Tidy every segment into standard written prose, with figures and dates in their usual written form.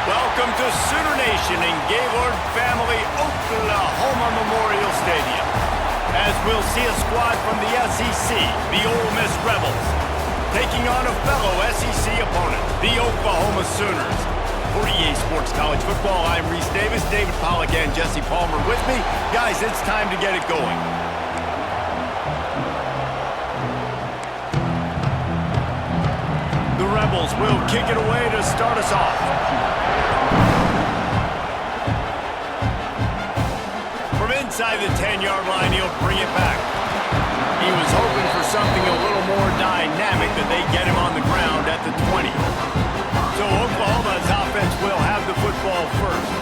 Welcome to Sooner Nation in Gaylord Family Oklahoma Memorial Stadium, as we'll see a squad from the SEC, the Ole Miss Rebels, taking on a fellow SEC opponent, the Oklahoma Sooners. For EA Sports College Football, I'm Reese Davis, David Pollack, and Jesse Palmer with me. Guys, it's time to get it going. The Rebels will kick it away to start us off. From inside the 10-yard line, he'll bring it back. He was hoping for something a little more dynamic, that they get him on the ground at the 20. So Oklahoma's offense will have the football first.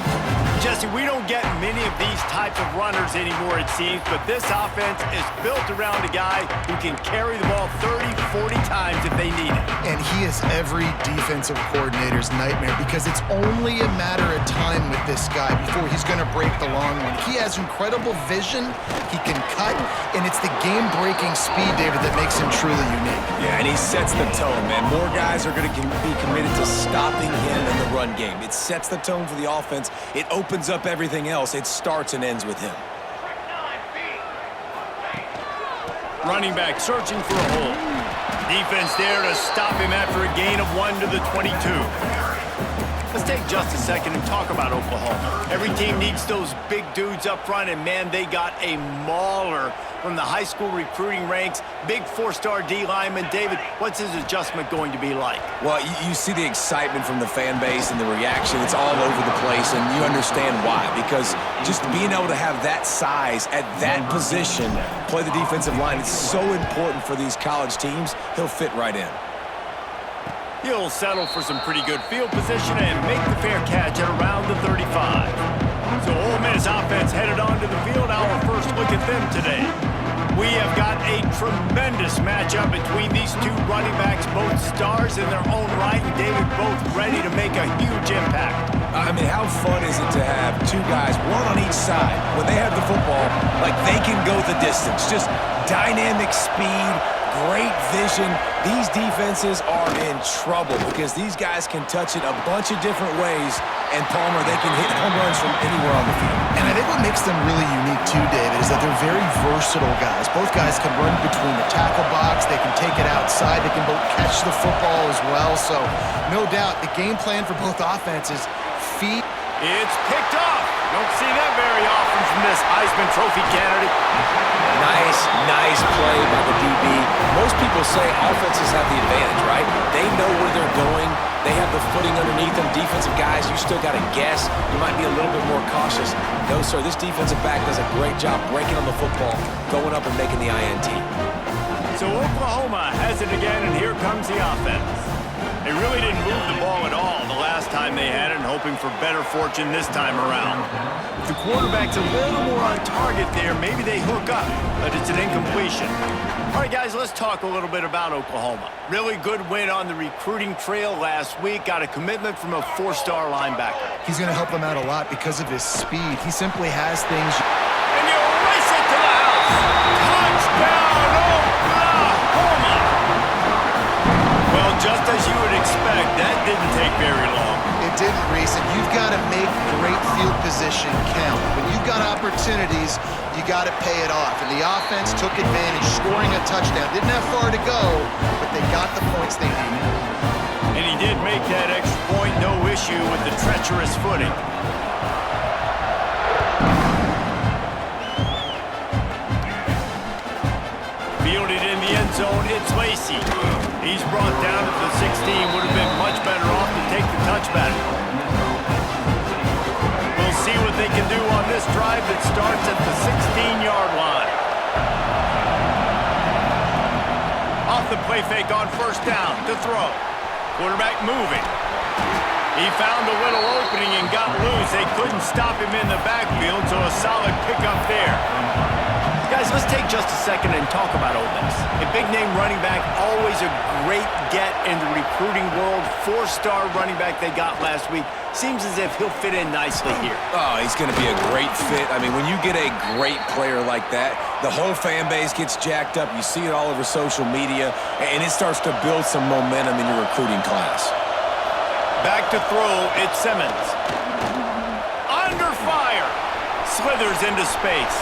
Jesse, we don't get many of these types of runners anymore, it seems, but this offense is built around a guy who can carry the ball 30, 40 times if they need it. And he is every defensive coordinator's nightmare, because it's only a matter of time with this guy before he's going to break the long one. He has incredible vision, he can cut, and it's the game-breaking speed, David, that makes him truly unique. Yeah, and he sets the tone, man. More guys are going to be committed to stopping him in the run game. It sets the tone for the offense. It opens up everything else. It starts and ends with him. Running back searching for a hole. Defense there to stop him after a gain of 1 to the 22. Let's take just a second and talk about Oklahoma. Every team needs those big dudes up front, and man, they got a mauler from the high school recruiting ranks. Big 4-star D lineman. David, what's his adjustment going to be like? Well, you see the excitement from the fan base and the reaction. It's all over the place, and you understand why. Because just being able to have that size at that position, play the defensive line, it's so important for these college teams. He'll fit right in. He'll settle for some pretty good field position and make the fair catch at around the 35. So Ole Miss offense headed onto the field. Our first look at them today. We have got a tremendous matchup between these two running backs, both stars in their own right, and David, both ready to make a huge impact. I mean, how fun is it to have two guys, one on each side, when they have the football, like they can go the distance. Just dynamic speed, great vision. These defenses are in trouble because these guys can touch it a bunch of different ways, and Palmer, they can hit home runs from anywhere on the field. And I think what makes them really unique too, David, is that they're very versatile guys. Both guys can run between the tackle box, they can take it outside, they can both catch the football as well. So no doubt the game plan for both offenses, feet. It's picked off. Don't see that very often from this Heisman Trophy candidate. Nice play by the DB. Most people say offenses have the advantage, right? They know where they're going. They have the footing underneath them. Defensive guys, you still got to guess. You might be a little bit more cautious. No, sir, this defensive back does a great job breaking on the football, going up and making the INT. So Oklahoma has it again, and here comes the offense. They really didn't move the ball at all the last time they had it, and hoping for better fortune this time around. If the quarterback's a little more on target there, maybe they hook up, but it's an incompletion. All right, guys, let's talk a little bit about Oklahoma. Really good win on the recruiting trail last week. Got a commitment from a 4-star linebacker. He's going to help them out a lot because of his speed. He simply has things. And you race it to the house. Touchdown, Oklahoma! Well, just as you would expect, that didn't take very long. It didn't, Reese, and you've got to make great field position count. When you've got opportunities, you got to pay it off. And the offense took advantage, scoring a touchdown. Didn't have far to go, but they got the points they needed. And he did make that extra point, no issue with the treacherous footing. Fielded in the end zone, it's Lacey. He's brought down to the 16. Would have been much better off to take the touchback. We'll see what they can do on this drive that starts at the 16-yard line. Off the play fake on first down to throw. Quarterback moving. He found a little opening and got loose. They couldn't stop him in the backfield, so a solid pickup there. Guys, let's take just a second and talk about Ole Miss. A big-name running back, always a great get in the recruiting world. 4-star running back they got last week. Seems as if he'll fit in nicely here. Oh, he's going to be a great fit. I mean, when you get a great player like that, the whole fan base gets jacked up. You see it all over social media, and it starts to build some momentum in your recruiting class. Back to throw, it's Simmons. Under fire. Slithers into space.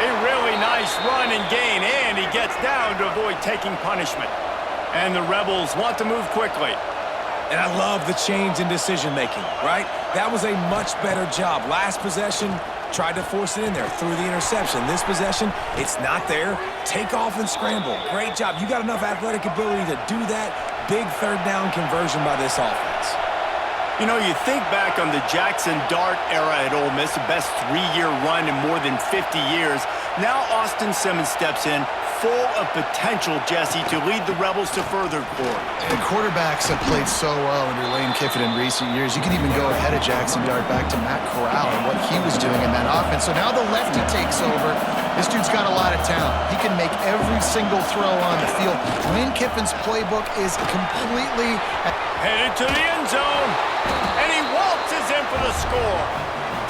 A really nice run and gain, and he gets down to avoid taking punishment. And the Rebels want to move quickly. And I love the change in decision-making, right? That was a much better job. Last possession, tried to force it in there, threw the interception. This possession, it's not there. Take off and scramble. Great job. You got enough athletic ability to do that. Big third down conversion by this offense. You know, you think back on the Jackson Dart era at Ole Miss, the best three-year run in more than 50 years. Now Austin Simmons steps in, full of potential, Jesse, to lead the Rebels to further glory. And quarterbacks have played so well under Lane Kiffin in recent years. You can even go ahead of Jackson Dart back to Matt Corral and what he was doing in that offense. So now the lefty takes over. This dude's got a lot of talent. He can make every single throw on the field. Lane Kiffin's playbook is completely... Headed to the end zone, and he waltzes in for the score.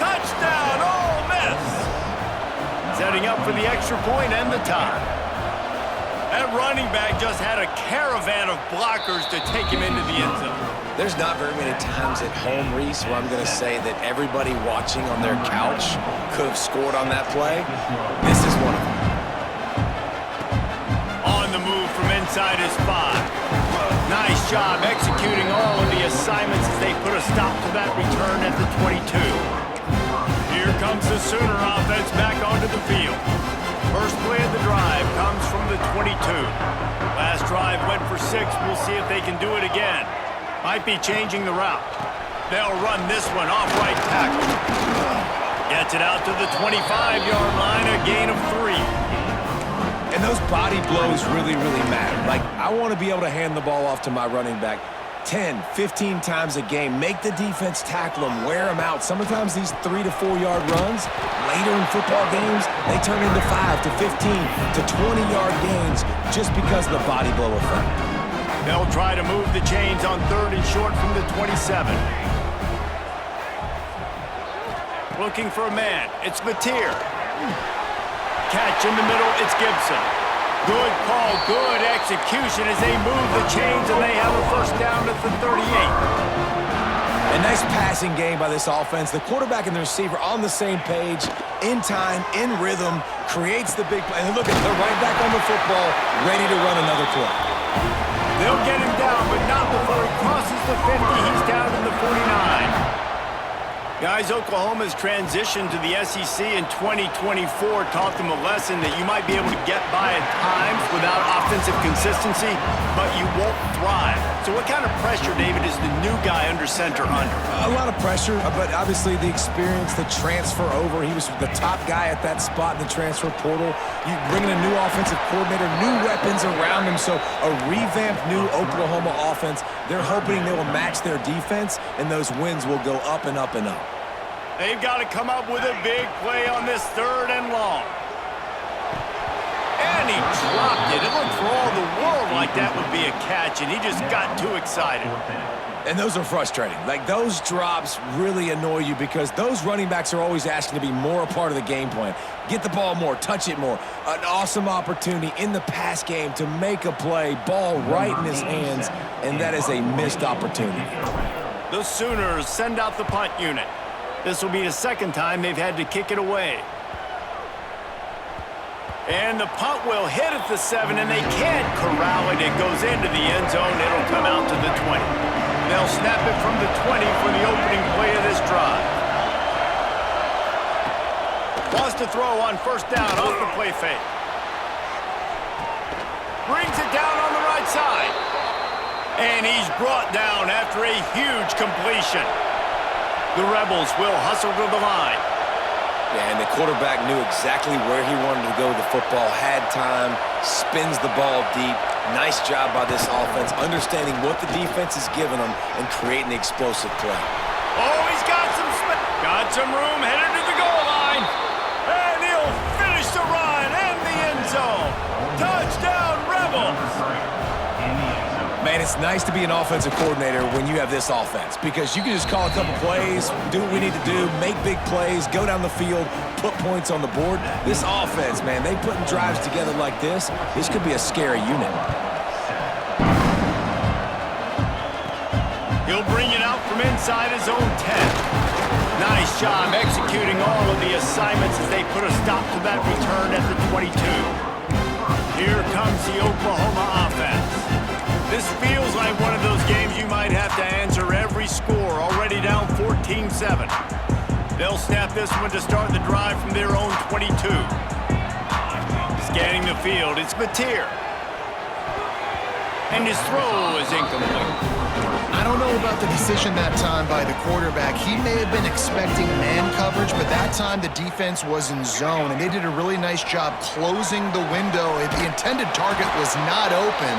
Touchdown, Ole Miss. Setting up for the extra point and the tie. That running back just had a caravan of blockers to take him into the end zone. There's not very many times at home, Reese, where I'm going to say that everybody watching on their couch could have scored on that play. This is one of them. On the move from inside his 5. Nice job executing all of the assignments as they put a stop to that return at the 22. Here comes the Sooner offense back onto the field. First play of the drive comes from the 22. Last drive went for 6. We'll see if they can do it again. Might be changing the route. They'll run this one off right tackle. Gets it out to the 25-yard line, a gain of 3. And those body blows really, really matter. Like, I want to be able to hand the ball off to my running back 10, 15 times a game. Make the defense tackle them, wear them out. Sometimes these 3 to 4 yard runs, later in football games, they turn into 5 to 15 to 20-yard gains just because of the body blow effect. They'll try to move the chains on 3rd and short from the 27. Looking for a man. It's Mateer. Catch in the middle, it's Gibson. Good call, good execution as they move the chains and they have a first down at the 38. A nice passing game by this offense. The quarterback and the receiver on the same page, in time, in rhythm, creates the big play. And look at they're right back on the football, ready to run another play. They'll get him down, but not before he crosses the 50. He's down in the 49. Guys, Oklahoma's transition to the SEC in 2024 taught them a lesson that you might be able to get by at times without offensive consistency, but you won't thrive. So what kind of pressure, David, is the new guy under center under? A lot of pressure, but obviously the experience, the transfer over. He was the top guy at that spot in the transfer portal. You bring in a new offensive coordinator, new weapons around him, so a revamped new Oklahoma offense. They're hoping they will match their defense, and those wins will go up and up and up. They've got to come up with a big play on this 3rd and long. And he dropped it. It looked for all the world like that would be a catch, and he just got too excited. And those are frustrating. Like, those drops really annoy you because those running backs are always asking to be more a part of the game plan. Get the ball more, touch it more. An awesome opportunity in the pass game to make a play, ball right in his hands, and that is a missed opportunity. The Sooners send out the punt unit. This will be the 2nd time they've had to kick it away. And the punt will hit at the 7, and they can't corral it. It goes into the end zone. It'll come out to the 20. They'll snap it from the 20 for the opening play of this drive. Wants to throw on 1st down off the play fake. Brings it down on the right side. And he's brought down after a huge completion. The Rebels will hustle to the line. Yeah, and the quarterback knew exactly where he wanted to go with the football, had time, spins the ball deep. Nice job by this offense, understanding what the defense is giving them and creating the explosive play. Oh, he's got some room, headed to the goal line. And he'll finish the run and the end zone. Touchdown, Rebels. Man, it's nice to be an offensive coordinator when you have this offense because you can just call a couple plays, do what we need to do, make big plays, go down the field, put points on the board. This offense, man, they putting drives together like this could be a scary unit. He'll bring it from inside his own 10. Nice job executing all of the assignments as they put a stop to that return at the 22. Here comes the Oklahoma offense. This feels like one of those games you might have to answer every score, already down 14-7. They'll snap this one to start the drive from their own 22. Scanning the field, it's Mateer. And his throw is incomplete. I don't know about the decision that time by the quarterback. He may have been expecting man coverage, but that time the defense was in zone, and they did a really nice job closing the window. The intended target was not open,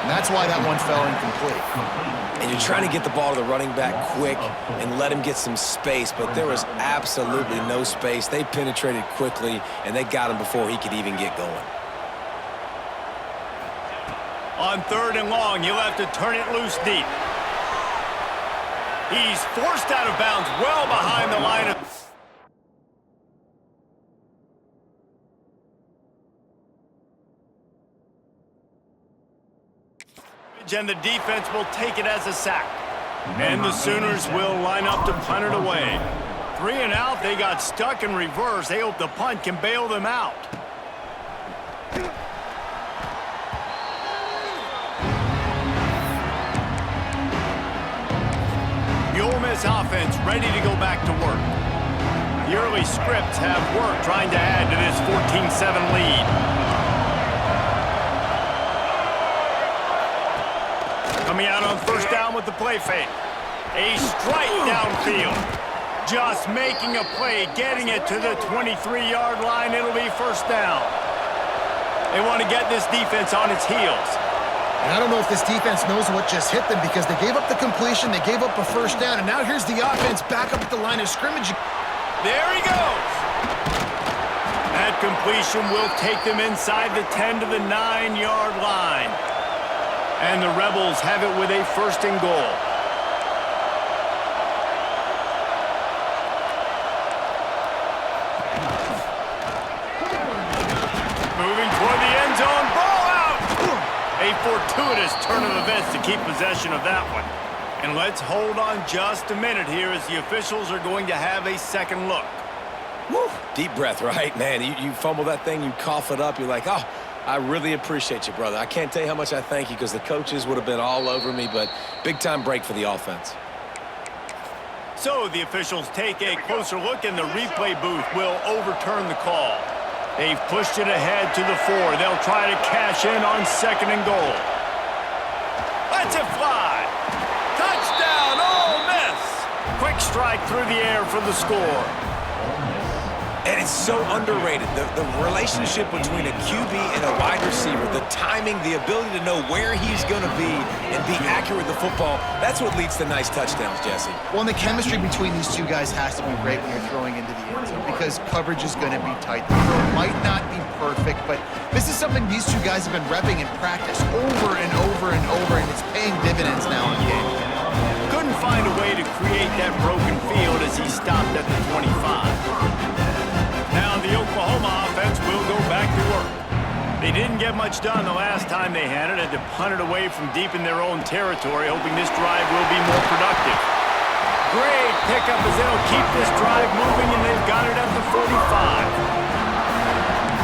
and that's why that one fell incomplete. And you're trying to get the ball to the running back quick and let him get some space, but there was absolutely no space. They penetrated quickly, and they got him before he could even get going. On 3rd and long, you'll have to turn it loose deep. He's forced out of bounds well behind the line of... And the defense will take it as a sack. And the Sooners will line up to punt it away. 3 and out, they got stuck in reverse. They hope the punt can bail them out. The Ole Miss offense ready to go back to work. The early scripts have worked trying to add to this 14-7 lead. Coming out on 1st down with the play fake. A strike downfield. Just making a play, getting it to the 23-yard line. It'll be 1st down. They want to get this defense on its heels. And I don't know if this defense knows what just hit them because they gave up the completion, they gave up a 1st down, and now here's the offense back up at the line of scrimmage. There he goes. That completion will take them inside the 10 to the 9-yard line. And the Rebels have it with a 1st and goal. Moving toward the end zone, ball out! A fortuitous turn of events to keep possession of that one. And let's hold on just a minute here as the officials are going to have a second look. Woo. Deep breath, right? Man, you fumble that thing, you cough it up, you're like, oh, I really appreciate you, brother. I can't tell you how much I thank you because the coaches would have been all over me, but big-time break for the offense. So the officials take a closer look, and the replay booth will overturn the call. They've pushed it ahead to the 4. They'll try to cash in on 2nd and goal. Let's it fly. Touchdown, Ole Miss. Quick strike through the air for the score. And it's so underrated. The relationship between a QB and a wide receiver, the timing, the ability to know where he's going to be and be accurate with the football, that's what leads to nice touchdowns, Jesse. Well, and the chemistry between these two guys has to be great when you're throwing into the end zone because coverage is going to be tight. The throw might not be perfect, but this is something these two guys have been repping in practice over and over and over, and it's paying dividends now in games. Couldn't find a way to create that broken field as he stopped at the 25. Now the Oklahoma offense will go back to work. They didn't get much done the last time they had it. Had to punt it away from deep in their own territory, hoping this drive will be more productive. Great pickup as they'll keep this drive moving, and they've got it at the 45.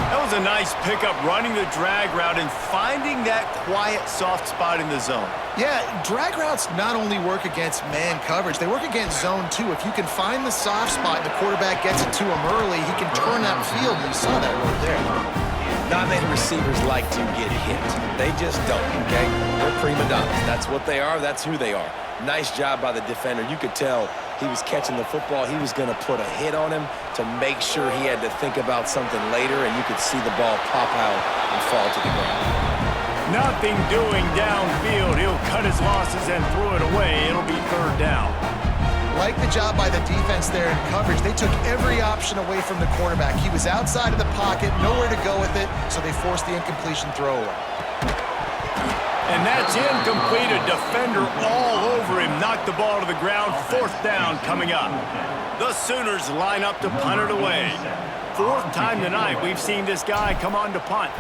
That was a nice pickup, running the drag route and finding that quiet, soft spot in the zone. Yeah, drag routes not only work against man coverage, they work against zone too. If you can find the soft spot and the quarterback gets it to him early, he can turn that field. You saw that right there. Not many receivers like to get hit. They just don't, okay? They're prima donnas. That's what they are. That's who they are. Nice job by the defender. You could tell he was catching the football. He was going to put a hit on him to make sure he had to think about something later, and you could see the ball pop out and fall to the ground. Nothing doing downfield. He'll cut his losses and throw it away. It'll be 3rd down. Like the job by the defense there in coverage. They took every option away from the quarterback. He was outside of the pocket, nowhere to go with it, so they forced the incompletion throwaway. And that's incomplete. A defender all over him. Knocked the ball to the ground. 4th down coming up. The Sooners line up to punt it away. 4th time tonight we've seen this guy come on to punt.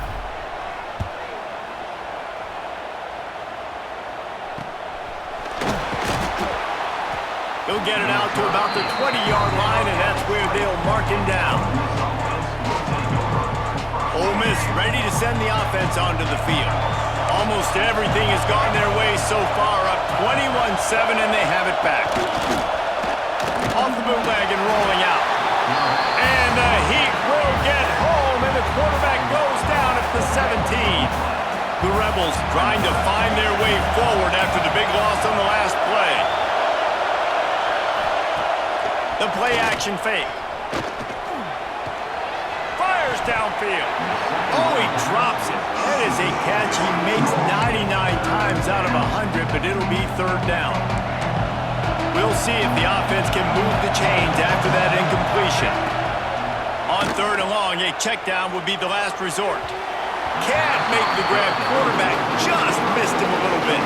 He'll get it out to about the 20-yard line, and that's where they'll mark him down. Ole Miss ready to send the offense onto the field. Almost everything has gone their way so far, up 21-7, and they have it back. Off the bootleg and rolling out. And the Heat will get home, and the quarterback goes down at the 17. The Rebels trying to find their way forward after the big loss on the last play. The play-action fake. Fires downfield. Oh, he drops it. That is a catch he makes 99 times out of 100, but it'll be third down. We'll see if the offense can move the chains after that incompletion. On third and long, a check down would be the last resort. Can't make the grab. Quarterback just missed him a little bit.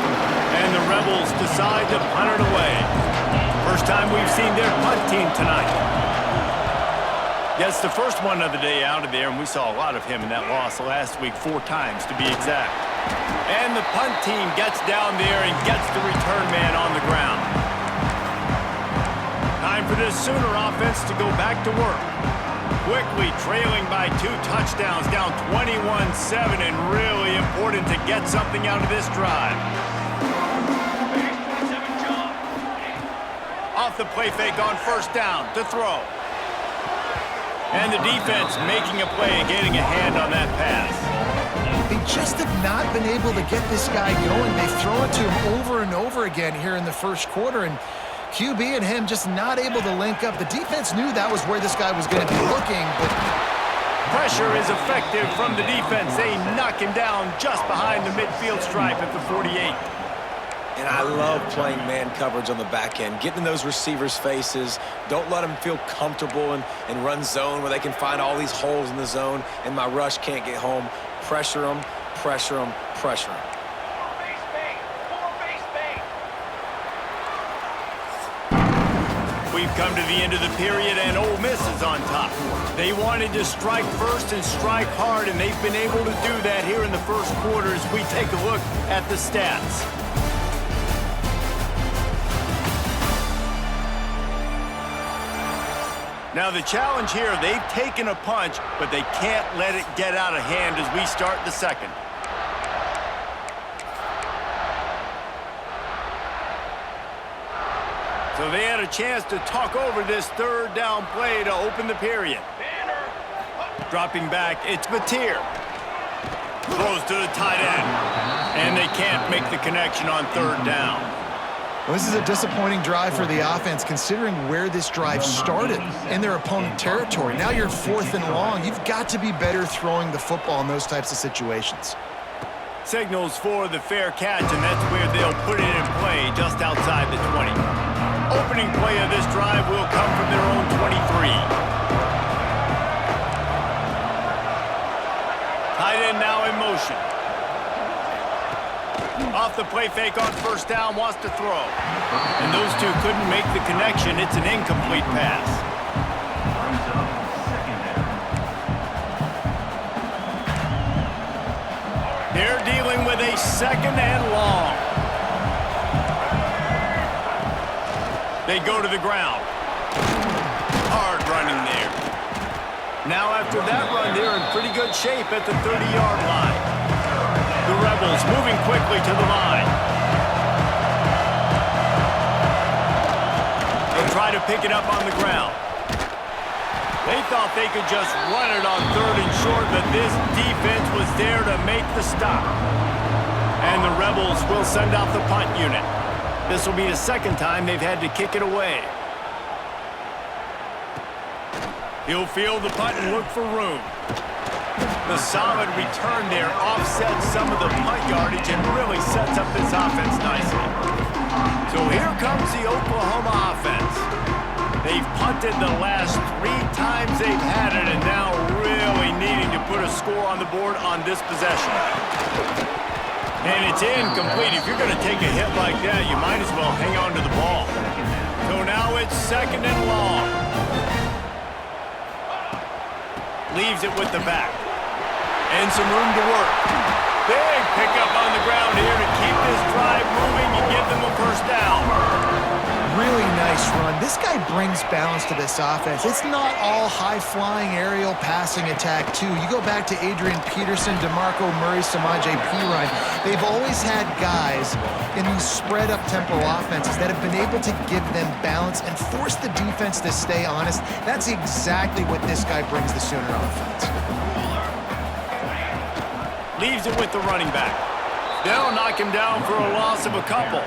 And the Rebels decide to punt it away. First time we've seen their punt team tonight. Gets the first one of the day out of there, and we saw a lot of him in that loss last week, 4 times to be exact. And the punt team gets down there and gets the return man on the ground. Time for this Sooner offense to go back to work. Quickly trailing by 2 touchdowns, down 21-7, and really important to get something out of this drive. Off the play fake on first down to throw. And the defense making a play and getting a hand on that pass. They just have not been able to get this guy going. They throw it to him over and over again here in the first quarter, and QB and him just not able to link up. The defense knew that was where this guy was going to be looking, but pressure is effective from the defense. They knock him down just behind the midfield stripe at the 48. And I love playing man coverage on the back end, getting in those receivers' faces. Don't let them feel comfortable and run zone where they can find all these holes in the zone and my rush can't get home. Pressure them, pressure them, pressure them. We've come to the end of the period, and Ole Miss is on top. They wanted to strike first and strike hard, and they've been able to do that here in the first quarter as we take a look at the stats. Now the challenge here, they've taken a punch, but they can't let it get out of hand as we start the second. So they had a chance to talk over this third down play to open the period. Dropping back, it's Mateer. Throws to the tight end. And they can't make the connection on third down. Well, this is a disappointing drive for the offense, considering where this drive started in their opponent territory. Now you're 4th and long. You've got to be better throwing the football in those types of situations. Signals for the fair catch, and that's where they'll put it in play just outside the 20. Opening play of this drive will come from their own 23. Tight end now in motion. Off the play fake on first down, wants to throw. And those two couldn't make the connection. It's an incomplete pass. They're dealing with a second and long. They go to the ground. Hard running there. Now after that run, they're in pretty good shape at the 30-yard line. The Rebels moving quickly to the line. They try to pick it up on the ground. They thought they could just run it on third and short, but this defense was there to make the stop. And the Rebels will send out the punt unit. This will be the second time they've had to kick it away. He'll field the punt and look for room. The solid return there offsets some of the punt yardage and really sets up this offense nicely. So here comes the Oklahoma offense. They've punted the last 3 times they've had it, and now really needing to put a score on the board on this possession. And it's incomplete. If you're going to take a hit like that, you might as well hang on to the ball. So now it's second and long. Leaves it with the back. And some room to work. Big pickup on the ground here to keep this drive moving and give them a first down. Really nice run. This guy brings balance to this offense. It's not all high-flying aerial passing attack, too. You go back to Adrian Peterson, DeMarco Murray, Samaje Perine. They've always had guys in these spread-up tempo offenses that have been able to give them balance and force the defense to stay honest. That's exactly what this guy brings the Sooner offense. Leaves it with the running back. They'll knock him down for a loss of a couple.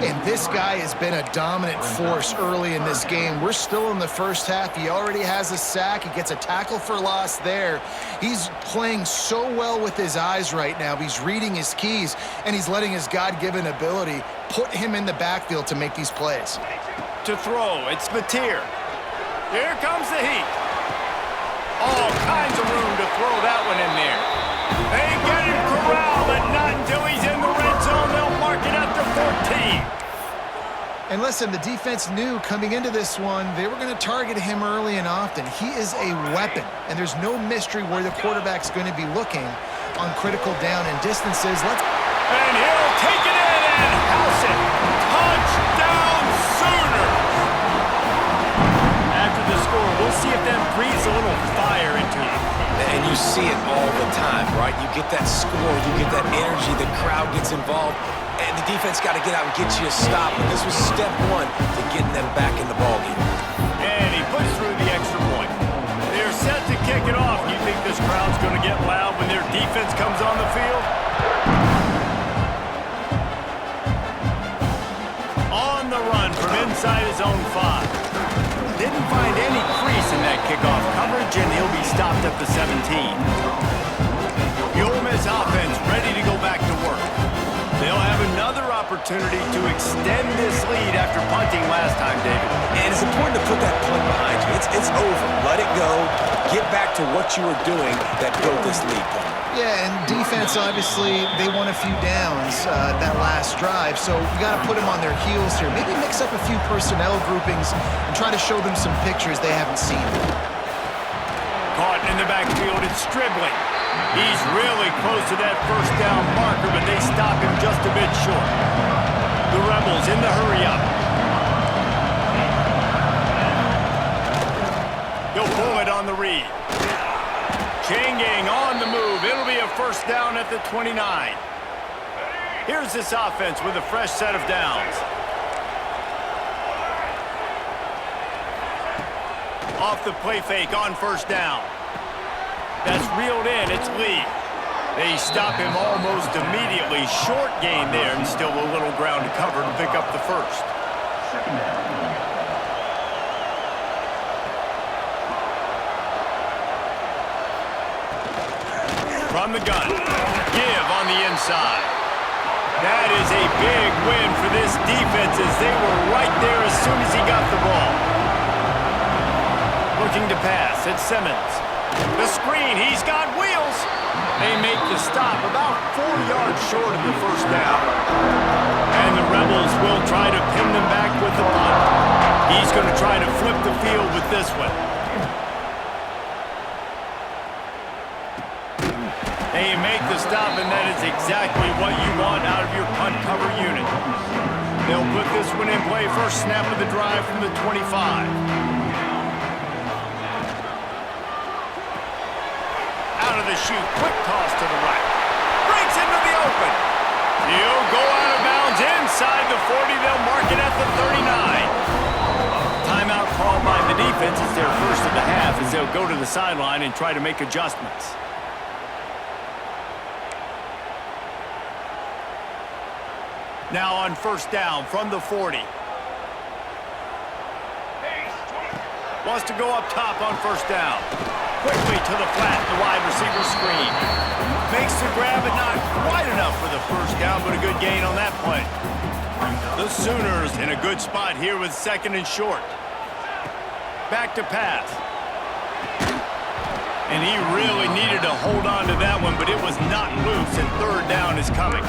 And this guy has been a dominant force early in this game. We're still in the first half. He already has a sack. He gets a tackle for loss there. He's playing so well with his eyes right now. He's reading his keys, and he's letting his God-given ability put him in the backfield to make these plays. To throw, it's Mateer. Here comes the heat. All kinds of room to throw that one in there. They get him corralled, but not until he's in the red zone. They'll mark it up to 14. And listen, the defense knew coming into this one, they were going to target him early and often. He is a weapon, and there's no mystery where the quarterback's going to be looking on critical down and distances. And he'll take it in and house it. Touchdown Sooners! After the score, we'll see if that breathes a little fire into you. And you see it all the time, right? You get that score, you get that energy, the crowd gets involved, and the defense got to get out and get you a stop. And this was step one to getting them back in the ballgame. And he puts through the extra point. They're set to kick it off. You think this crowd's going to get loud when their defense comes on the field? On the run from inside his own 5. Didn't find any crease in that kickoff coverage, and he'll be stopped at the 17. The Ole Miss offense ready to go back to work. They'll have another opportunity to extend this lead after punting last time, David. And it's important to put that punt behind you. It's over. Let it go. Get back to what you were doing that built this lead. Yeah, and defense, obviously, they won a few downs that last drive, so you got to put them on their heels here. Maybe mix up a few personnel groupings and try to show them some pictures they haven't seen. Caught in the backfield, it's Stribling. He's really close to that first down marker, but they stop him just a bit short. The Rebels in the hurry-up. He'll pull it on the read. Chain gang on the move. It'll be a first down at the 29. Here's this offense with a fresh set of downs. Off the play fake on first down. That's reeled in. It's Lee. They stop him almost immediately. Short gain there, and still a little ground to cover to pick up the first. From the gun. Give on the inside. That is a big win for this defense as they were right there as soon as he got the ball. Looking to pass. It's Simmons. The screen. He's got wheels. They make the stop about 4 yards short of the first down. And the Rebels will try to pin them back with the punt. He's going to try to flip the field with this one. They make the stop, and that is exactly what you want out of your punt cover unit. They'll put this one in play. First snap of the drive from the 25. Out of the chute, quick toss to the right. Breaks into the open. He'll go out of bounds inside the 40. They'll mark it at the 39. Timeout called by the defense. It's their first of the half as they'll go to the sideline and try to make adjustments. Now on first down from the 40. Wants to go up top on first down. Quickly to the flat, the wide receiver screen. Makes the grab, but not quite enough for the first down, but a good gain on that play. The Sooners in a good spot here with second and short. Back to pass. And he really needed to hold on to that one, but it was not loose, and third down is coming.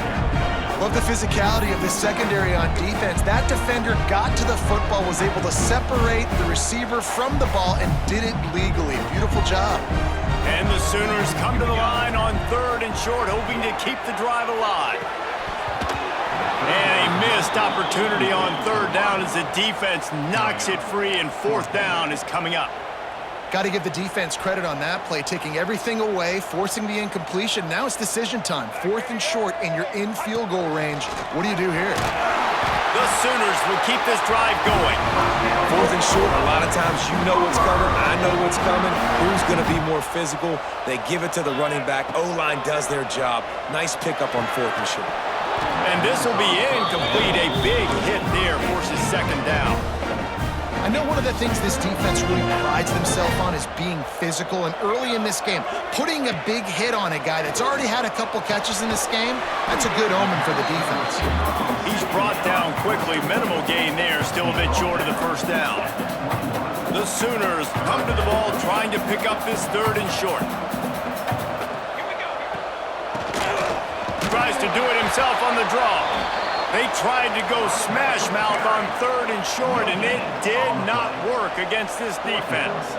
Love the physicality of the secondary on defense. That defender got to the football, was able to separate the receiver from the ball, and did it legally. Beautiful job. And the Sooners come to the line on third and short, hoping to keep the drive alive. And a missed opportunity on third down as the defense knocks it free, and fourth down is coming up. Got to give the defense credit on that play, taking everything away, forcing the incompletion. Now it's decision time. Fourth and short, and you're in field goal range. What do you do here? The Sooners will keep this drive going. Fourth and short, a lot of times you know what's coming. I know what's coming. Who's going to be more physical? They give it to the running back. O-line does their job. Nice pickup on fourth and short. And this will be incomplete. A big hit there forces second down. I know one of the things this defense really prides themselves on is being physical, and early in this game, putting a big hit on a guy that's already had a couple catches in this game, that's a good omen for the defense. He's brought down quickly. Minimal gain there, still a bit short of the first down. The Sooners come to the ball trying to pick up this third and short. Tries to do it himself on the draw. They tried to go smash mouth on third and short, and it did not work against this defense.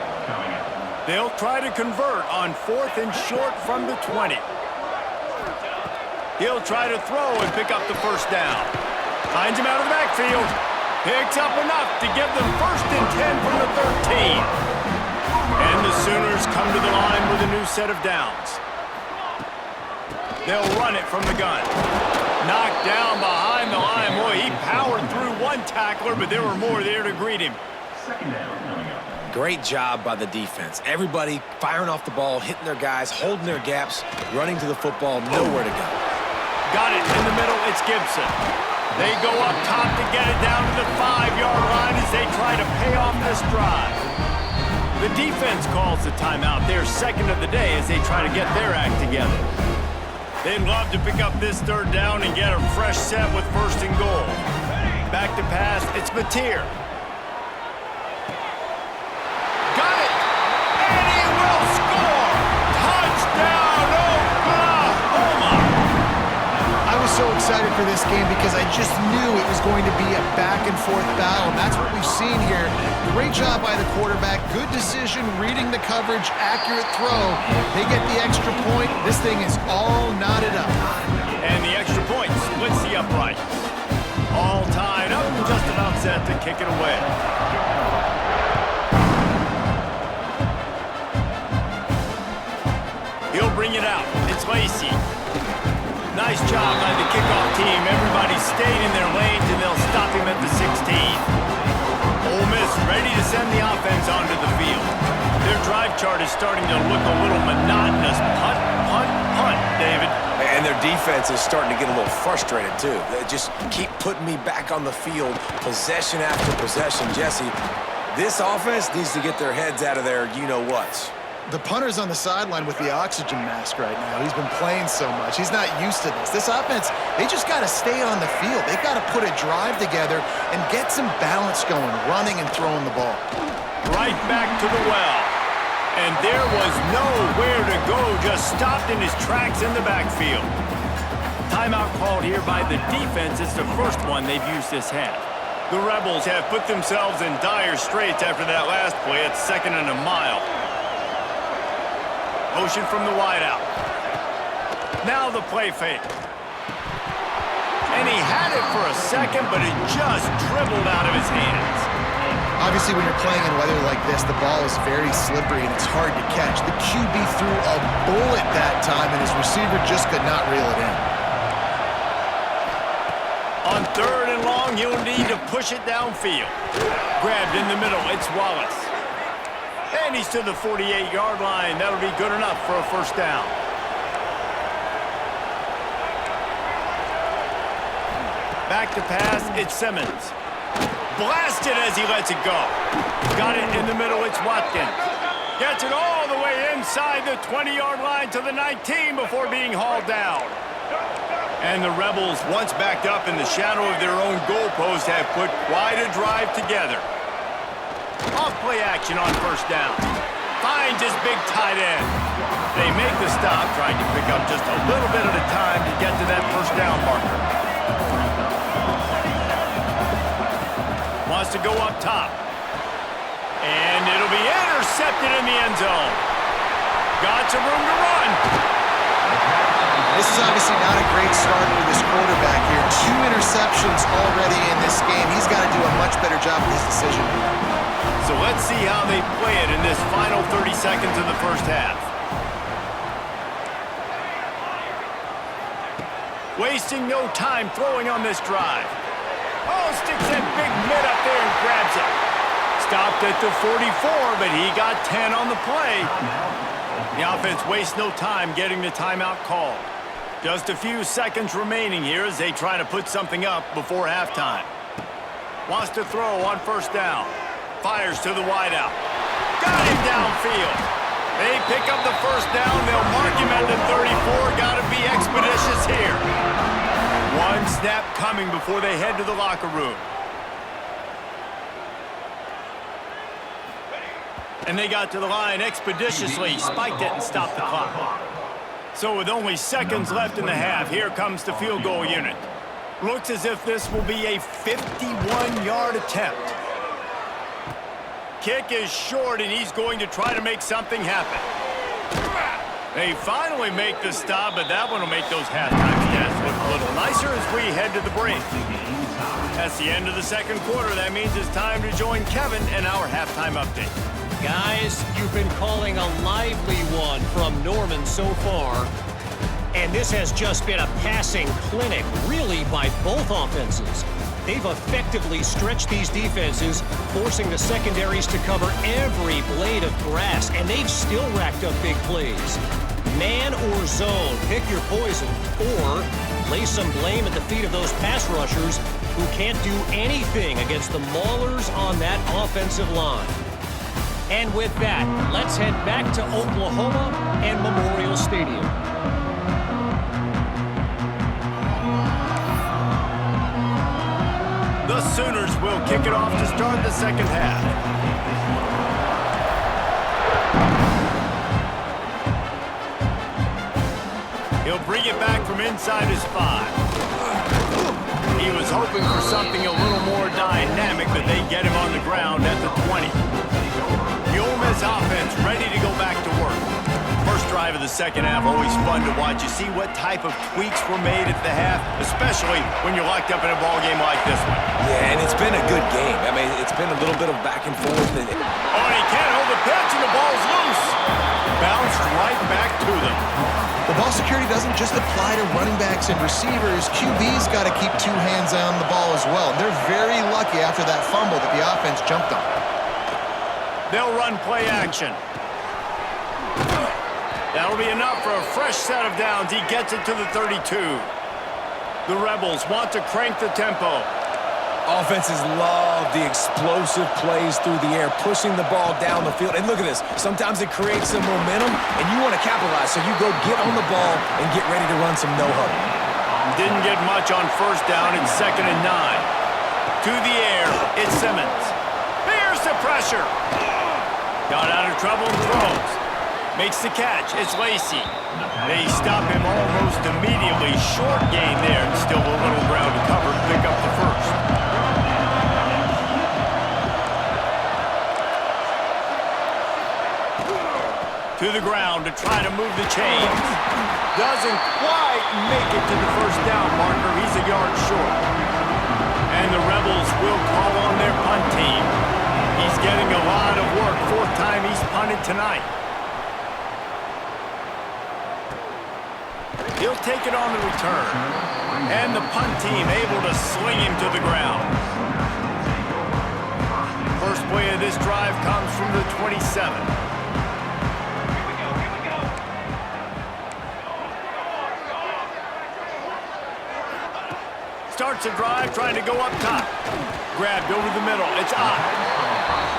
They'll try to convert on fourth and short from the 20. He'll try to throw and pick up the first down. Finds him out of the backfield. Picks up enough to give them first and 10 from the 13. And the Sooners come to the line with a new set of downs. They'll run it from the gun. Knocked down behind the line. Boy, he powered through one tackler, but there were more there to greet him. Great job by the defense. Everybody firing off the ball, hitting their guys, holding their gaps, running to the football, nowhere to go. Got it in the middle. It's Gibson. They go up top to get it down to the 5-yard line as they try to pay off this drive. The defense calls the timeout. Their second of the day as they try to get their act together. They'd love to pick up this third down and get a fresh set with first and goal. Back to pass, it's Mateer. Got it! And he will score! Touchdown, Oklahoma! I was so excited for this game because I just knew it was going to be a back-and-forth battle, and that's what we've seen here. Great job by the quarterback, good decision, reading the coverage, accurate throw. They get the extra point. This thing is all knotted up. And the extra point splits the upright. All tied up, just about set to kick it away. He'll bring it out. It's Lacey. Nice job by the kickoff team. Everybody stayed in their lanes, and they'll stop him at the 16. Ole Miss ready to send the offense onto the field. Their drive chart is starting to look a little monotonous. Punt, punt, punt, David. And their defense is starting to get a little frustrated, too. They just keep putting me back on the field, possession after possession. Jesse, this offense needs to get their heads out of their you-know-whats. The punter's on the sideline with the oxygen mask right now. He's been playing so much. He's not used to this. This offense, they just got to stay on the field. They've got to put a drive together and get some balance going, running and throwing the ball. Right back to the well. And there was nowhere to go, just stopped in his tracks in the backfield. Timeout called here by the defense. It's the first one they've used this half. The Rebels have put themselves in dire straits after that last play. It's second and a mile. Motion from the wideout. Now the play fake. And he had it for a second, but it just dribbled out of his hands. Obviously, when you're playing in weather like this, the ball is very slippery and it's hard to catch. The QB threw a bullet that time, and his receiver just could not reel it in. On third and long, he'll need to push it downfield. Grabbed in the middle, it's Wallace. And he's to the 48-yard line. That'll be good enough for a first down. Back to pass, it's Simmons. Blasted as he lets it go. Got it in the middle, it's Watkins. Gets it all the way inside the 20-yard line to the 19 before being hauled down. And the Rebels, once backed up in the shadow of their own goalpost, have put quite a drive together. Off-play action on first down. Finds his big tight end. They make the stop, trying to pick up just a little bit at a time to get to that first down marker. Wants to go up top. And it'll be intercepted in the end zone. Got some room to run. This is obviously not a great start for this quarterback here. 2 interceptions already in this game. He's got to do a much better job with his decision. So let's see how they play it in this final 30 seconds of the first half. Wasting no time throwing on this drive. Oh, sticks that big mid up there and grabs it. Stopped at the 44, but he got 10 on the play. The offense wastes no time getting the timeout called. Just a few seconds remaining here as they try to put something up before halftime. Wants to throw on first down. Fires to the wideout. Got him downfield. They pick up the first down. They'll mark him at the 34. Got to be expeditious here. One snap coming before they head to the locker room. And they got to the line expeditiously. Spiked it and stopped the clock. So with only seconds left in the half, here comes the field goal unit. Looks as if this will be a 51-yard attempt. Kick is short, and he's going to try to make something happen. They finally make the stop, but that one will make those halftime stats look a little nicer as we head to the break. That's the end of the second quarter. That means it's time to join Kevin in our halftime update. Guys, you've been calling a lively one from Norman so far. And this has just been a passing clinic, really, by both offenses. They've effectively stretched these defenses, forcing the secondaries to cover every blade of grass, and they've still racked up big plays. Man or zone, pick your poison, or lay some blame at the feet of those pass rushers who can't do anything against the maulers on that offensive line. And with that, let's head back to Oklahoma and Memorial Stadium. The Sooners will kick it off to start the second half. He'll bring it back from inside his 5. He was hoping for something a little more dynamic, but they get him on the ground at the 20. The Ole Miss offense ready to go back to work. First drive of the second half, always fun to watch. You see what type of tweaks were made at the half, especially when you're locked up in a ball game like this one. Yeah, and it's been a good game. I mean, it's been a little bit of back and forth. Oh, and he can't hold the pitch, and the ball's loose. Bounced right back to them. The ball security doesn't just apply to running backs and receivers. QB's got to keep 2 hands on the ball as well. And they're very lucky after that fumble that the offense jumped on. They'll run play action. That'll be enough for a fresh set of downs. He gets it to the 32. The Rebels want to crank the tempo. Offenses love the explosive plays through the air, pushing the ball down the field. And look at this. Sometimes it creates some momentum, and you want to capitalize. So you go get on the ball and get ready to run some no-huddle. Didn't get much on first down in 2nd and 9. To the air, it's Simmons. Here's the pressure. Got out of trouble and throws. Makes the catch. It's Lacey. They stop him almost immediately. Short gain there, and still a little ground to cover to pick up the first. To the ground to try to move the chains. Doesn't quite make it to the first down marker. He's a yard short. And the Rebels will call on their punt team. He's getting a lot of work. 4th time he's punted tonight. He'll take it on the return. And the punt team able to sling him to the ground. First play of this drive comes from the 27. Starts a drive trying to go up top. Grabbed over the middle. It's Ott.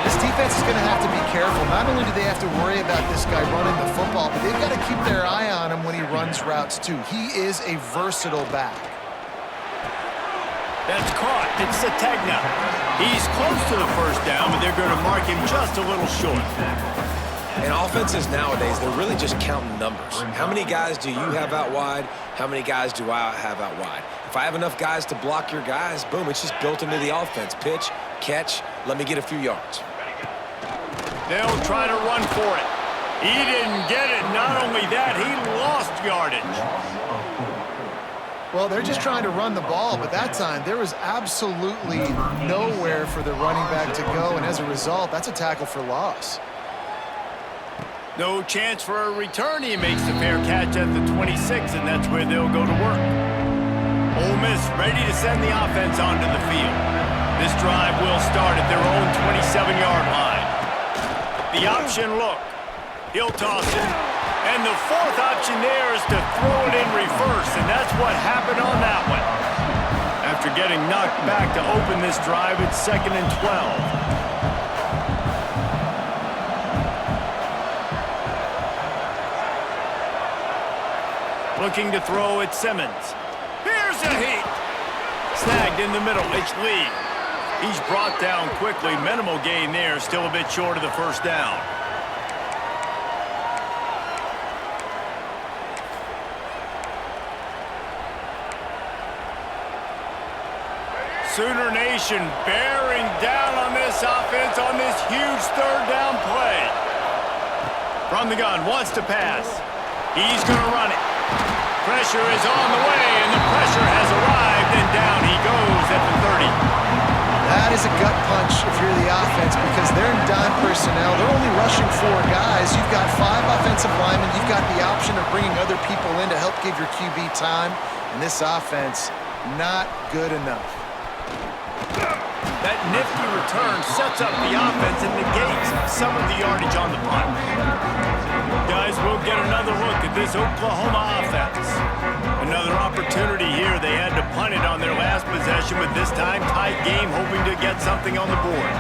This defense is going to have to be careful. Not only do they have to worry about this guy running the football, but they've got to keep their eye on him when he runs routes, too. He is a versatile back. That's caught. It's Sategna. He's close to the first down, but they're going to mark him just a little short. And offenses nowadays, they're really just counting numbers. How many guys do you have out wide? How many guys do I have out wide? If I have enough guys to block your guys, boom, it's just built into the offense. Pitch, catch, let me get a few yards. They'll try to run for it. He didn't get it. Not only that, he lost yardage. Well, they're just trying to run the ball, but that time there was absolutely nowhere for the running back to go, and as a result, that's a tackle for loss. No chance for a return. He makes the fair catch at the 26, and that's where they'll go to work. Ole Miss ready to send the offense onto the field. This drive will start at their own 27-yard line. The option look. He'll toss it. And the fourth option there is to throw it in reverse, and that's what happened on that one. After getting knocked back to open this drive, it's 2nd and 12. Looking to throw at Simmons. Here's a heat. Snagged in the middle. It's Lee. He's brought down quickly. Minimal gain there. Still a bit short of the first down. Sooner Nation bearing down on this offense on this huge third down play. From the gun, wants to pass. He's going to run it. Pressure is on the way, and the pressure has arrived, and down he goes at the 30. That is a gut punch if you're the offense because they're in dime personnel. They're only rushing 4 guys. You've got 5 offensive linemen. You've got the option of bringing other people in to help give your QB time. And this offense, not good enough. That nifty return sets up the offense and negates some of the yardage on the punt. Guys, we'll get another look at this Oklahoma offense. Another opportunity here. They had to punt it on their last possession, but this time tight game, hoping to get something on the board.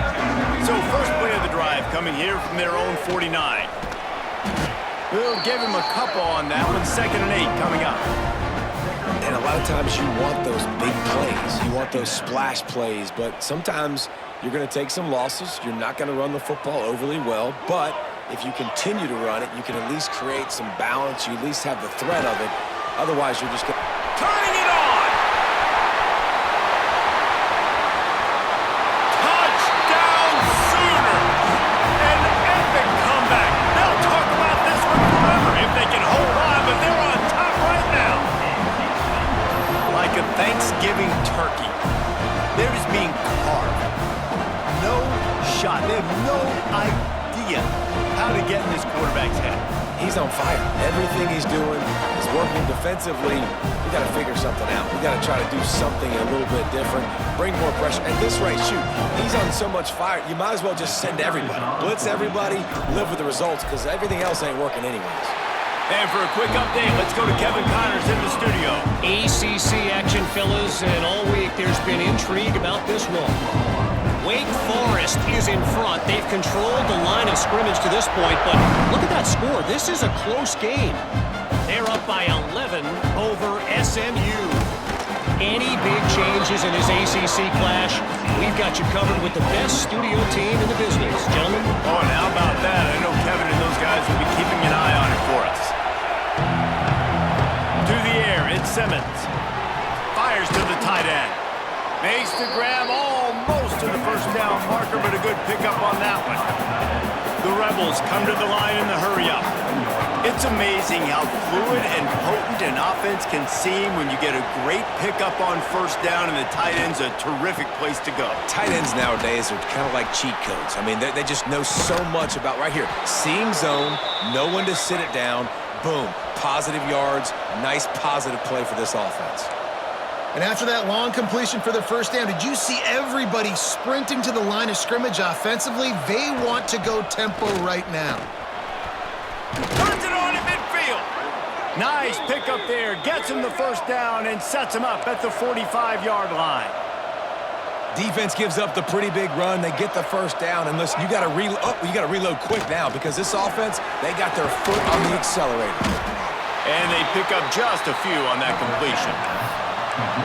So first play of the drive coming here from their own 49. We'll give him a couple on that one. 2nd and 8 coming up. And a lot of times you want those big plays. You want those splash plays, but sometimes you're going to take some losses. You're not going to run the football overly well, but if you continue to run it, you can at least create some balance. You at least have the threat of it. Otherwise, you're just going to... Turning it on! Touchdown Sooners! An epic comeback. They'll talk about this one forever if they can hold on, but they're on top right now. Like a Thanksgiving turkey. They're just being carved. No shot. They have no idea how to get in this quarterback's head. He's on fire. Everything he's doing is working defensively. We got to figure something out. We got to try to do something a little bit different. Bring more pressure. At this rate, shoot, he's on so much fire. You might as well just send everybody. Blitz everybody, live with the results, because everything else ain't working anyways. And for a quick update, let's go to Kevin Connors in the studio. ACC action, fellas, and all week there's been intrigue about this one. Wake Forest is in front. They've controlled the line of scrimmage to this point, but look at that score. This is a close game. They're up by 11 over SMU. Any big changes in this ACC clash, we've got you covered with the best studio team in the business. Gentlemen? Oh, and how about that? I know Kevin and those guys will be keeping an eye on it for us. To the air, it's Simmons. Fires to the tight end. Makes the grab almost to the first down marker, but a good pickup on that one. The Rebels come to the line in the hurry-up. It's amazing how fluid and potent an offense can seem when you get a great pickup on first down, and the tight end's a terrific place to go. Tight ends nowadays are kind of like cheat codes. I mean, they just know so much about right here. Seeing zone, know when to sit it down, boom, positive yards, nice positive play for this offense. And after that long completion for the first down, did you see everybody sprinting to the line of scrimmage offensively? They want to go tempo right now. Turns it on in midfield. Nice pickup there. Gets him the first down and sets him up at the 45-yard line. Defense gives up the pretty big run. They get the first down, and listen, you got to reload quick now because this offense, they got their foot on the accelerator. And they pick up just a few on that completion.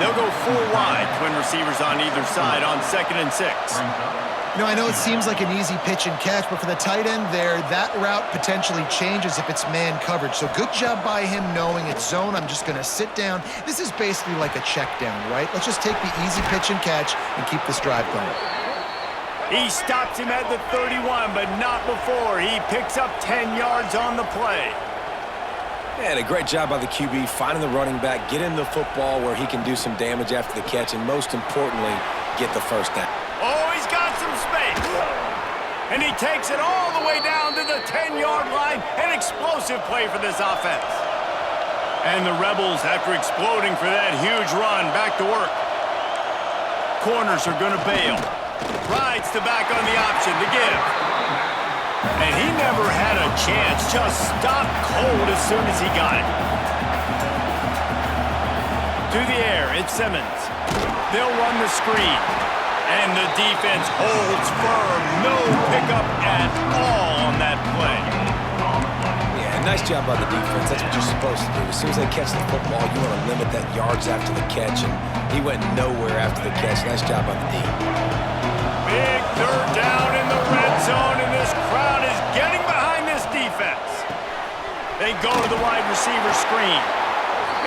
They'll go 4 wide, twin receivers on either side on 2nd and 6. You know, I know it seems like an easy pitch and catch, but for the tight end there, that route potentially changes if it's man coverage. So good job by him knowing it's zone. I'm just going to sit down. This is basically like a check down, right? Let's just take the easy pitch and catch and keep this drive going. He stops him at the 31, but not before. He picks up 10 yards on the play. And a great job by the QB finding the running back, get him the football where he can do some damage after the catch, and most importantly, get the first down. Oh, he's got some space. And he takes it all the way down to the 10-yard line. An explosive play for this offense. And the Rebels, after exploding for that huge run, back to work. Corners are going to bail. Rides to back on the option to give. And he never had a chance. Just stopped cold as soon as he got it. To the air, it's Simmons. They'll run the screen. And the defense holds firm. No pickup at all on that play. Yeah, nice job by the defense. That's what you're supposed to do. As soon as they catch the football, you want to limit that yards after the catch. And he went nowhere after the catch. Nice job by the D. Big third down in the red zone, and this crowd is getting behind this defense. They go to the wide receiver screen.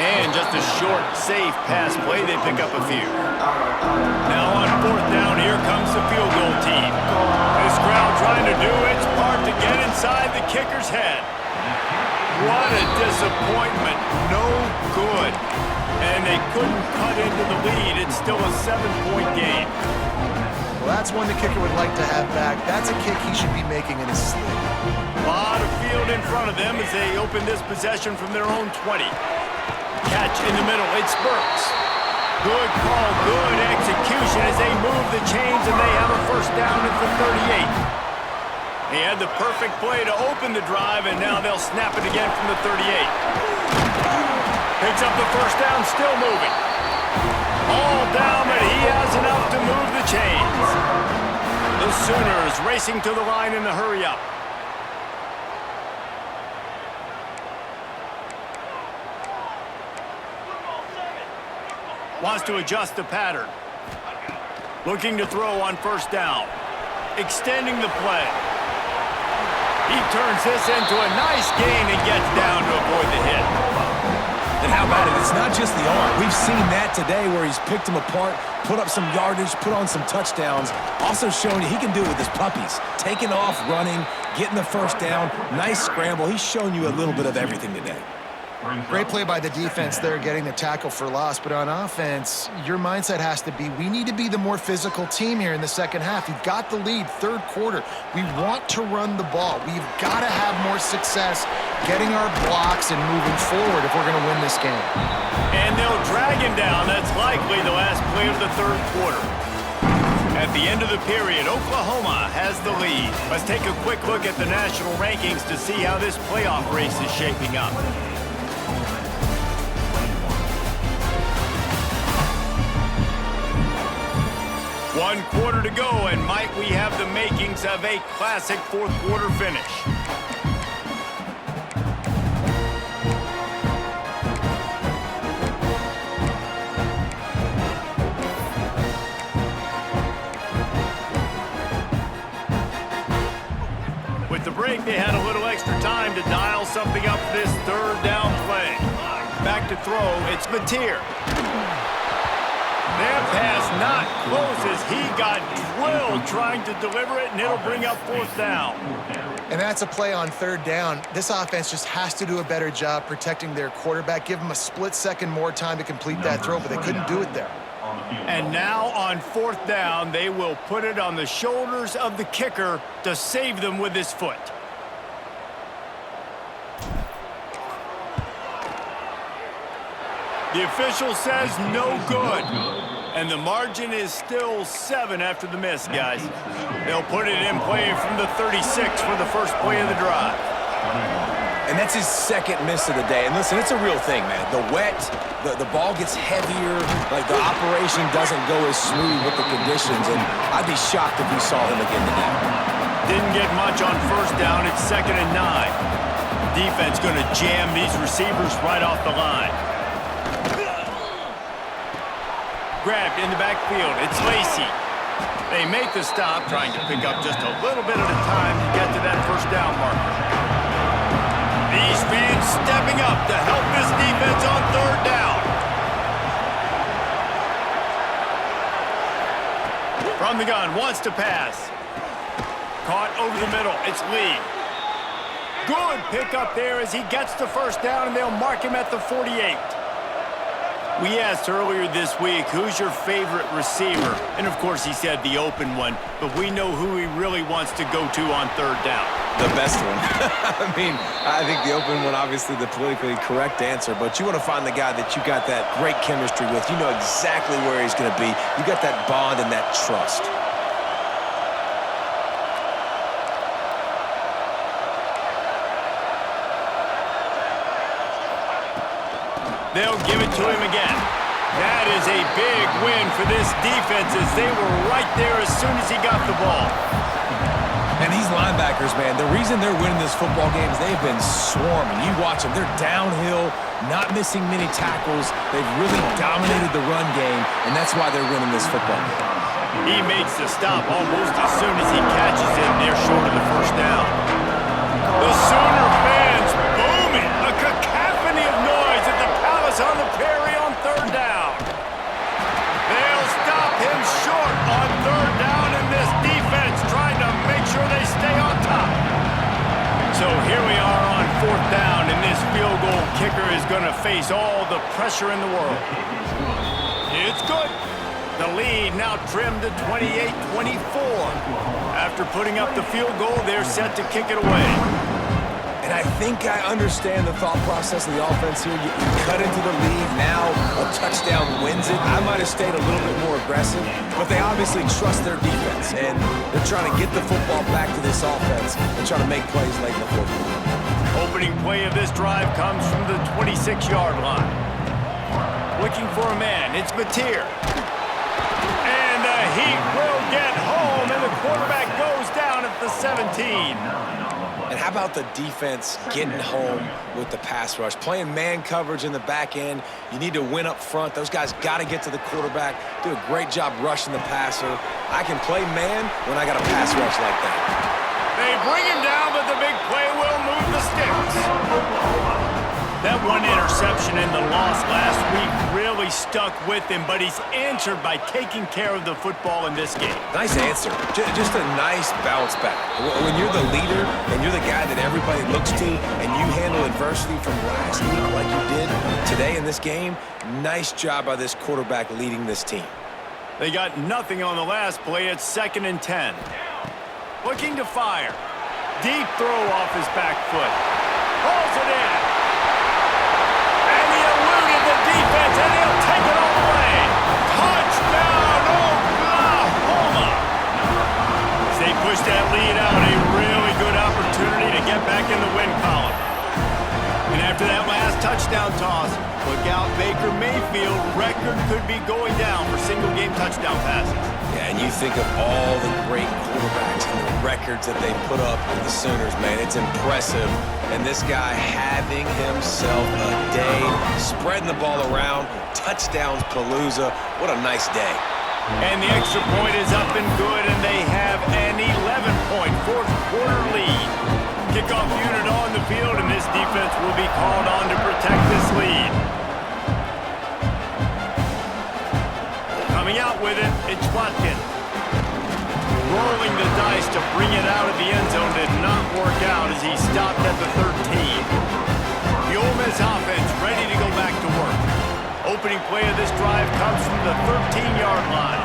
And just a short, safe pass play, they pick up a few. Now on fourth down, here comes the field goal team. This crowd trying to do its part to get inside the kicker's head. What a disappointment. No good. And they couldn't cut into the lead. It's still a 7-point game. Well, that's one the kicker would like to have back. That's a kick he should be making in his sleep. A lot of field in front of them as they open this possession from their own 20. Catch in the middle, it's Burks. Good call, good execution as they move the chains and they have a first down at the 38. He had the perfect play to open the drive, and now they'll snap it again from the 38. Picks up the first down, still moving. All down, but he has enough to move the chains. The Sooners racing to the line in the hurry-up. Wants to adjust the pattern. Looking to throw on first down. Extending the play. He turns this into a nice gain and gets down to avoid the hit. And how about it? It's not just the arm. We've seen that today where he's picked them apart, put up some yardage, put on some touchdowns. Also showing you he can do it with his puppies. Taking off, running, getting the first down. Nice scramble. He's shown you a little bit of everything today. Great play by the defense there, getting the tackle for loss. But on offense, your mindset has to be, we need to be the more physical team here in the second half. You've got the lead, third quarter. We want to run the ball. We've got to have more success getting our blocks and moving forward if we're going to win this game. And they'll drag him down. That's likely the last play of the third quarter. At the end of the period, Oklahoma has the lead. Let's take a quick look at the national rankings to see how this playoff race is shaping up. One quarter to go, and might we have the makings of a classic fourth quarter finish. With the break, they had a little extra time to dial something up for this third down play. Back to throw, it's Mateer. Their pass not close as he got drilled trying to deliver it, and it'll bring up fourth down. And that's a play on third down. This offense just has to do a better job protecting their quarterback. Give them a split second more time to complete that throw, but they couldn't do it there. And now on fourth down, they will put it on the shoulders of the kicker to save them with his foot. The official says no good. And the margin is still 7 after the miss, guys. They'll put it in play from the 36 for the first play of the drive. And that's his second miss of the day. And listen, it's a real thing, man. The wet, the ball gets heavier. Like, the operation doesn't go as smooth with the conditions. And I'd be shocked if we saw him again today. Didn't get much on first down. It's 2nd and 9. Defense going to jam these receivers right off the line. Grabbed in the backfield. It's Lacey. They make the stop, trying to pick up just a little bit at a time to get to that first down marker. These fans stepping up to help this defense on third down. From the gun, wants to pass. Caught over the middle. It's Lee. Good pickup there as he gets the first down, and they'll mark him at the 48. We asked earlier this week, who's your favorite receiver? And, of course, he said the open one, but we know who he really wants to go to on third down. The best one. I mean, I think the open one, obviously the politically correct answer, but you want to find the guy that you got that great chemistry with. You know exactly where he's going to be. You got that bond and that trust. They'll give it to him again. That is a big win for this defense as they were right there as soon as he got the ball. And these linebackers, man, the reason they're winning this football game is they've been swarming. You watch them. They're downhill, not missing many tackles. They've really dominated the run game, and that's why they're winning this football game. He makes the stop almost as soon as he catches it, and they're short of the first down. The Sooner fans booming. A cacophony of noise at the Palace on the Prairie on third down. They'll stop him short on third down, and this defense trying to make sure they stay on top. So here we are on fourth down, and this field goal kicker is going to face all the pressure in the world. It's good. The lead now trimmed to 28-24. After putting up the field goal, they're set to kick it away. And I think I understand the thought process of the offense here. You cut into the lead. Now a touchdown wins it. I might have stayed a little bit more aggressive, but they obviously trust their defense, and they're trying to get the football back to this offense and try to make plays late in the fourth quarter. Opening play of this drive comes from the 26-yard line. Looking for a man. It's Mateer. And the Heat will get home, and the quarterback goes down at the 17. And how about the defense getting home with the pass rush? Playing man coverage in the back end. You need to win up front. Those guys got to get to the quarterback. Do a great job rushing the passer. I can play man when I got a pass rush like that. They bring him down, but the big play will move the sticks. That one interception in the loss last week really stuck with him, but he's answered by taking care of the football in this game. Nice answer. Just a nice bounce back. When you're the leader and you're the guy that everybody looks to and you handle adversity from last week like you did today in this game, nice job by this quarterback leading this team. They got nothing on the last play. It's 2nd and 10. Looking to fire. Deep throw off his back foot. Pulls it in. And he eluded the defense, and he'll take it all the way. Touchdown, Oklahoma! As they push that lead out, a really good opportunity to get back in the win column. And after that last touchdown toss, look out, Baker Mayfield record could be going down for single-game touchdown passes. Yeah, and you think of all the great quarterbacks and the records that they put up with the Sooners, man. It's impressive. And this guy having himself a day, spreading the ball around, touchdowns palooza. What a nice day. And the extra point is up and good, and they have an 11-point fourth-quarter lead. Kickoff unit on the field, and this defense will be called on to protect this lead. Coming out with it, it's Watkins. Rolling the dice to bring it out of the end zone did not work out as he stopped at the 13. The Ole Miss offense ready to go back to work. Opening play of this drive comes from the 13-yard line.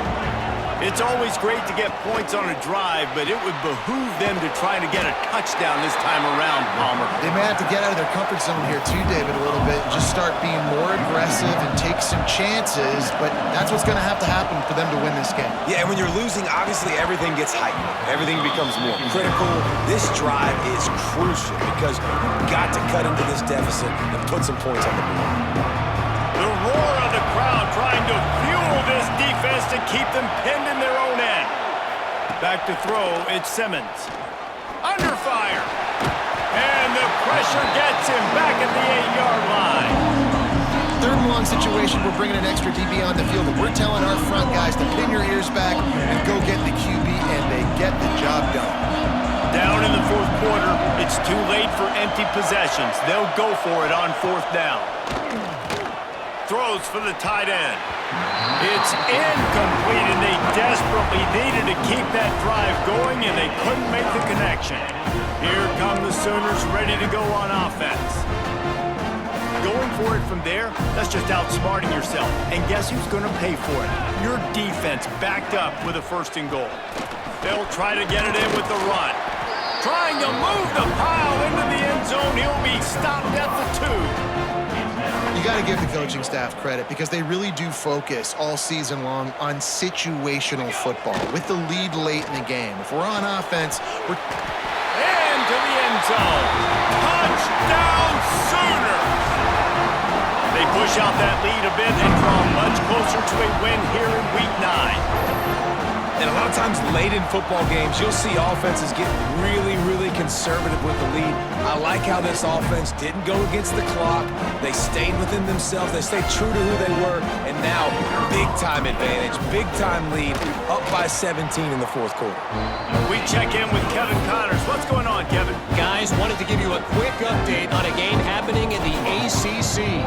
It's always great to get points on a drive, but it would behoove them to try to get a touchdown this time around, Palmer. They may have to get out of their comfort zone here too, David, a little bit, and just start being more aggressive and take some chances, but that's what's going to have to happen for them to win this game. Yeah, and when you're losing, obviously everything gets heightened. Everything becomes more critical. This drive is crucial because you've got to cut into this deficit and put some points on the board. The roar of the crowd trying to fuel this defense to keep them pinned in their own end. Back to throw, it's Simmons. Under fire. And the pressure gets him back at the 8-yard line. Third and long situation, we're bringing an extra DB on the field, and we're telling our front guys to pin your ears back and go get the QB, and they get the job done. Down in the fourth quarter, it's too late for empty possessions. They'll go for it on fourth down. Throws for the tight end. It's incomplete, and they desperately needed to keep that drive going, and they couldn't make the connection. Here come the Sooners ready to go on offense. Going for it from there, that's just outsmarting yourself. And guess who's going to pay for it? Your defense backed up with a 1st and goal. They'll try to get it in with the run. Trying to move the pile into the end zone. He'll be stopped at the 2. You got to give the coaching staff credit because they really do focus all season long on situational football with the lead late in the game. If we're on offense, we're... Into the end zone. Touchdown Sooners! They push out that lead a bit and draw much closer to a win here in Week 9. And a lot of times late in football games, you'll see offenses get really, really conservative with the lead. I like how this offense didn't go against the clock. They stayed within themselves. They stayed true to who they were. And now, big-time advantage, big-time lead, up by 17 in the 4th quarter. We check in with Kevin Connors. What's going on, Kevin? Guys, wanted to give you a quick update on a game happening in the ACC.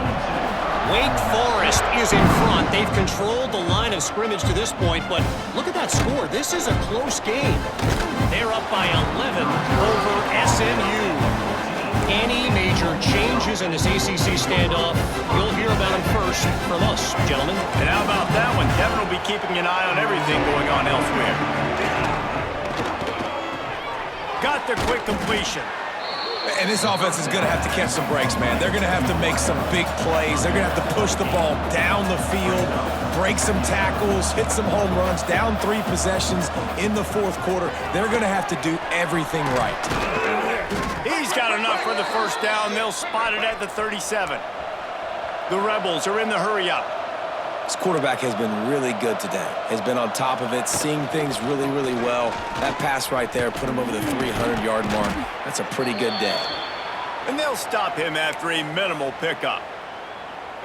Wake Forest is in front. They've controlled the line of scrimmage to this point, but look at that score. This is a close game. They're up by 11 over SMU. Any major changes in this ACC standoff, you'll hear about them first from us, gentlemen. And how about that one? Kevin will be keeping an eye on everything going on elsewhere. Got the quick completion. And this offense is going to have to catch some breaks, man. They're going to have to make some big plays. They're going to have to push the ball down the field, break some tackles, hit some home runs, down 3 possessions in the 4th quarter. They're going to have to do everything right. He's got enough for the 1st down. They'll spot it at the 37. The Rebels are in the hurry-up. This quarterback has been really good today. Has been on top of it, seeing things really, really well. That pass right there put him over the 300-yard mark. That's a pretty good day. And they'll stop him after a minimal pickup.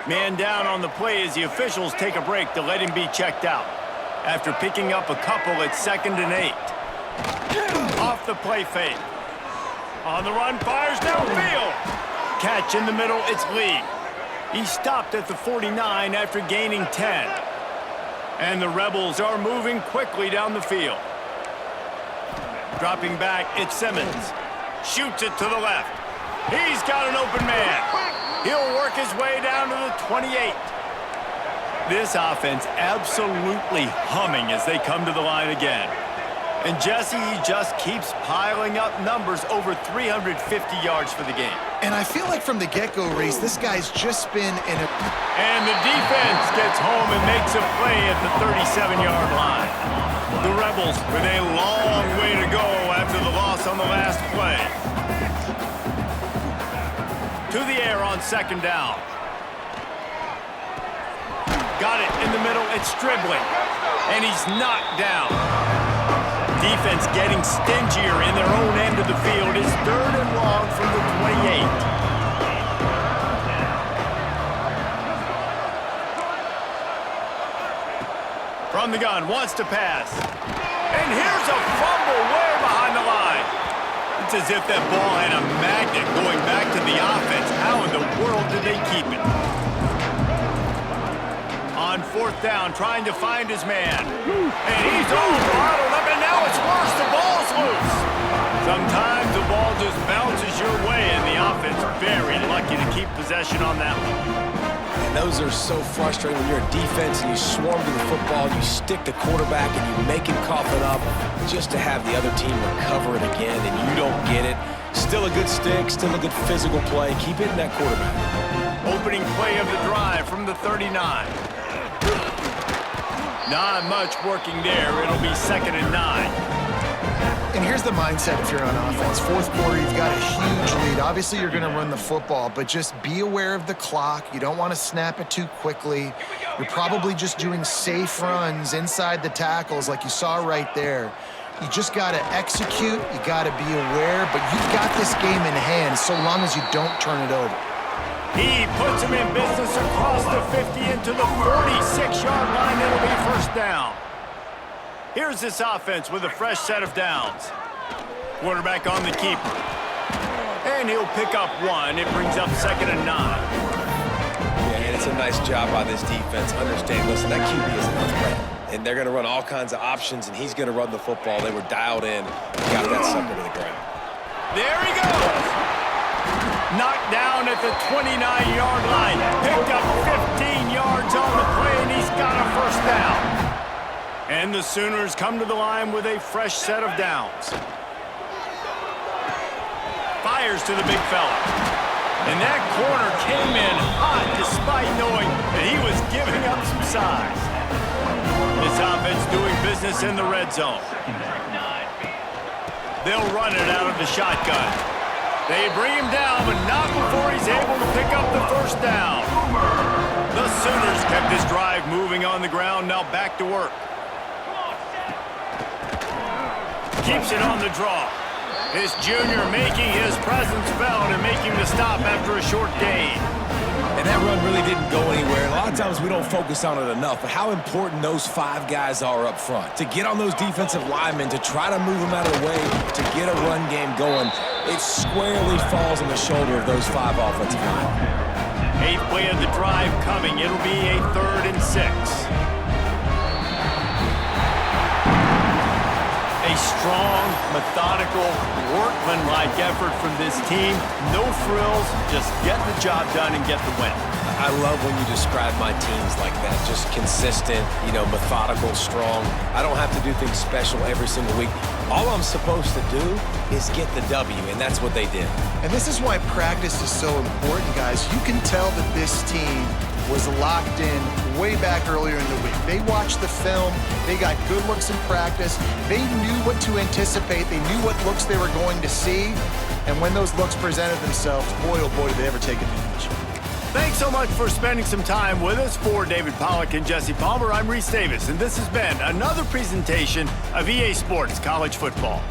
Man down on the play as the officials take a break to let him be checked out. After picking up a couple at 2nd and 8. Off the play fake. On the run, fires downfield. Catch in the middle, it's Lee. He stopped at the 49 after gaining 10. And the Rebels are moving quickly down the field. Dropping back, it's Simmons. Shoots it to the left. He's got an open man. He'll work his way down to the 28. This offense absolutely humming as they come to the line again. And Jesse, he just keeps piling up numbers over 350 yards for the game. And I feel like from the get-go, Reese, this guy's just been in a... And the defense gets home and makes a play at the 37-yard line. The Rebels with a long way to go after the loss on the last play. To the air on 2nd down. Got it in the middle, it's Stribling. And he's knocked down. Defense getting stingier in their own end of the field. It's 3rd and long from the 28. From the gun, wants to pass. And here's a fumble way behind the line. It's as if that ball had a magnet going back to the offense. How in the world did they keep it? On 4th down, trying to find his man. And he's all bottled up, and now it's worse. The ball's loose. Sometimes the ball just bounces your way, and the offense very lucky to keep possession on that one. And those are so frustrating when you're a defense and you swarm to the football, you stick the quarterback, and you make him cough it up just to have the other team recover it again, and you don't get it. Still a good stick, still a good physical play. Keep hitting that quarterback. Opening play of the drive from the 39. Not much working there. It'll be 2nd and 9. And here's the mindset if you're on offense. 4th quarter, you've got a huge lead. Obviously, you're going to run the football, but just be aware of the clock. You don't want to snap it too quickly. You're probably just doing safe runs inside the tackles like you saw right there. You just got to execute. You got to be aware, but you've got this game in hand so long as you don't turn it over. He puts him in business across the 50 into the 46-yard line. It'll be 1st down. Here's this offense with a fresh set of downs. Quarterback on the keeper. And he'll pick up 1. It brings up 2nd and 9. Yeah, and it's a nice job by this defense. Understand, listen, that QB is an threat. And they're going to run all kinds of options, and he's going to run the football. They were dialed in. Got that sucker to the ground. There he goes. Knocked down at the 29-yard line. Picked up 15 yards on the play, and he's got a first down. And the Sooners come to the line with a fresh set of downs. Fires to the big fella. And that corner came in hot despite knowing that he was giving up some size. This offense doing business in the red zone. They'll run it out of the shotgun. They bring him down, but not before he's able to pick up the first down. The Sooners kept this drive moving on the ground, now back to work. Keeps it on the draw. This junior making his presence felt and making the stop after a short gain. And that run really didn't go anywhere. And a lot of times we don't focus on it enough, but how important those 5 guys are up front. To get on those defensive linemen, to try to move them out of the way, to get a run game going, it squarely falls on the shoulder of those 5 offensive linemen. 8th play of the drive coming. It'll be a 3rd and 6. A strong, methodical, workman-like effort from this team. No frills, just get the job done and get the win. I love when you describe my teams like that. Just consistent, methodical, strong. I don't have to do things special every single week. All I'm supposed to do is get the W, and that's what they did. And this is why practice is so important, guys. You can tell that this team was locked in way back earlier in the week. They watched the film. They got good looks in practice. They knew what to anticipate. They knew what looks they were going to see. And when those looks presented themselves, boy, oh boy, did they ever take advantage. Thanks so much for spending some time with us. For David Pollack and Jesse Palmer, I'm Reese Davis, and this has been another presentation of EA Sports College Football.